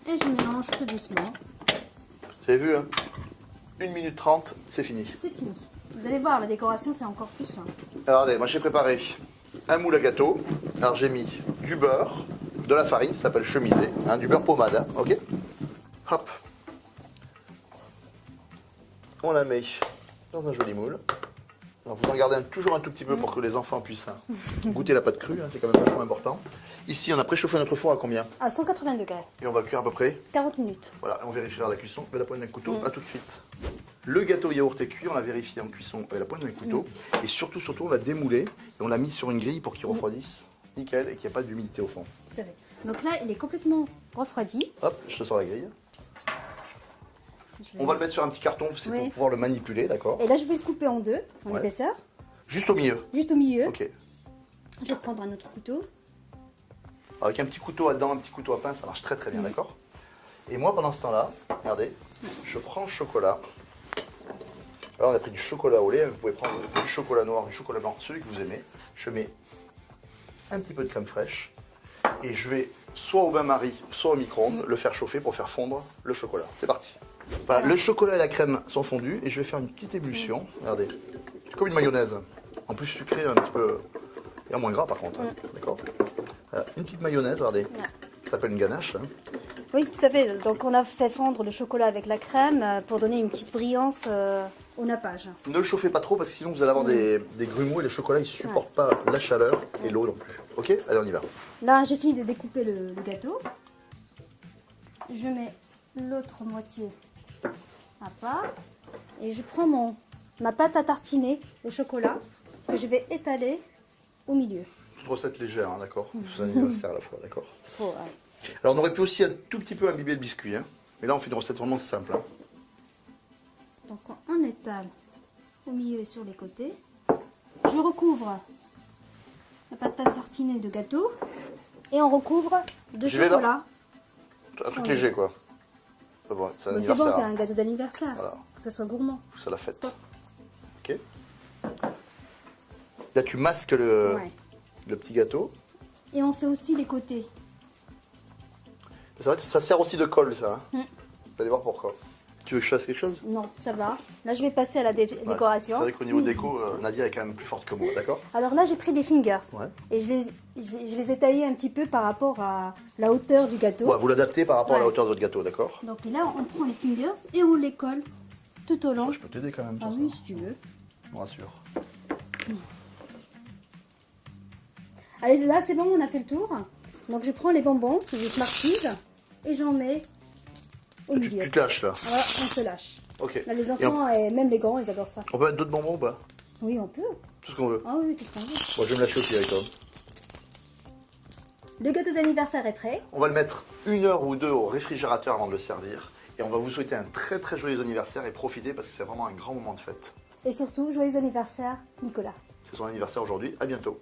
Et je mélange tout doucement. Vous avez vu, hein, 1 minute 30, c'est fini. C'est fini. Vous allez voir, la décoration, c'est encore plus simple. Alors, regardez, moi j'ai préparé un moule à gâteau. Alors, j'ai mis du beurre, de la farine, ça s'appelle chemisé, hein, du beurre pommade, hein, ok. Hop. On la met dans un joli moule. Alors, vous en gardez toujours un tout petit peu pour que les enfants puissent goûter la pâte crue, hein, c'est quand même vachement important. Ici, on a préchauffé notre four à combien? À 180 degrés. Et on va cuire à peu près 40 minutes. Voilà, on vérifiera la cuisson avec la pointe d'un couteau. À tout de suite. Le gâteau yaourt est cuit, on l'a vérifié en cuisson avec la pointe d'un couteau. Et surtout, on l'a démoulé et on l'a mis sur une grille pour qu'il refroidisse. Nickel, et qu'il n'y ait pas d'humidité au fond. Tout à fait. Donc là, il est complètement refroidi. Hop, je te sors la grille. On va le mettre sur un petit carton, c'est Oui. pour pouvoir le manipuler, d'accord? Et là, je vais le couper en deux, en épaisseur. Juste au milieu. Juste au milieu. Ok. Je vais prendre un autre couteau. Avec un petit couteau à dents, un petit couteau à pain, ça marche très très bien, d'accord? Et moi, pendant ce temps-là, regardez, je prends le chocolat. Alors, on a pris du chocolat au lait, vous pouvez prendre du chocolat noir, du chocolat blanc, celui que vous aimez. Je mets un petit peu de crème fraîche et je vais soit au bain-marie, soit au micro-ondes, le faire chauffer pour faire fondre le chocolat. C'est parti. Voilà, le chocolat et la crème sont fondus et je vais faire une petite émulsion. Regardez, c'est comme une mayonnaise. En plus sucré, un petit peu. Et en moins gras par contre, hein, d'accord? Voilà, une petite mayonnaise, regardez. Ça s'appelle une ganache. Hein. Oui, tout à fait. Donc on a fait fondre le chocolat avec la crème pour donner une petite brillance au nappage. Ne le chauffez pas trop parce que sinon vous allez avoir des grumeaux et le chocolat il ne supporte pas la chaleur et l'eau non plus. Ok? Allez, on y va. Là, j'ai fini de découper le gâteau. Je mets l'autre moitié à part. Et je prends ma pâte à tartiner au chocolat que je vais étaler au milieu. Toute recette légère, hein, d'accord? C'est un anniversaire à la fois, d'accord? Oh, ouais. Alors on aurait pu aussi un tout petit peu imbiber le biscuit, hein. Mais là on fait une recette vraiment simple. Hein. Donc on étale au milieu et sur les côtés. Je recouvre la pâte à tartiner de gâteau et on recouvre de J'y vais, là. chocolat. Un truc léger quoi. C'est bon, c'est un Mais c'est bon, anniversaire. c'est Hein. un gâteau d'anniversaire. Voilà. Faut que ça soit gourmand. Faut que ça la fête. Stop. Ok. Là tu masques le petit gâteau. Et on fait aussi les côtés. C'est vrai que ça sert aussi de colle ça. Hein. Vous allez voir pourquoi. Tu veux que je fasse quelque chose? Non, ça va. Là, je vais passer à la décoration. C'est vrai qu'au niveau déco, Nadia est quand même plus forte que moi, d'accord? Alors là, j'ai pris des fingers. Ouais. Et je les ai taillés un petit peu par rapport à la hauteur du gâteau. Ouais, vous l'adaptez par rapport à la Ouais. hauteur de votre gâteau, d'accord? Donc là, on prend les fingers et on les colle tout au long. Je peux t'aider quand même. Ah sur oui, ça. si tu veux. Je me rassure. Allez, là, c'est bon, on a fait le tour. Donc je prends les bonbons que je Smarties et j'en mets au milieu. Tu te lâches là. Voilà, on se lâche. Ok. Là, les Et enfants et même les grands, ils adorent ça. on peut mettre d'autres bonbons ou pas? Oui, on peut. Tout ce qu'on veut. Ah oui, tout ce qu'on veut. Moi je vais me lâcher aussi avec toi. Le gâteau d'anniversaire est prêt. On va le mettre 1 heure ou 2 au réfrigérateur avant de le servir. Et on va vous souhaiter un très très joyeux anniversaire et profitez parce que c'est vraiment un grand moment de fête. Et surtout, joyeux anniversaire, Nicolas. C'est son anniversaire aujourd'hui. À bientôt.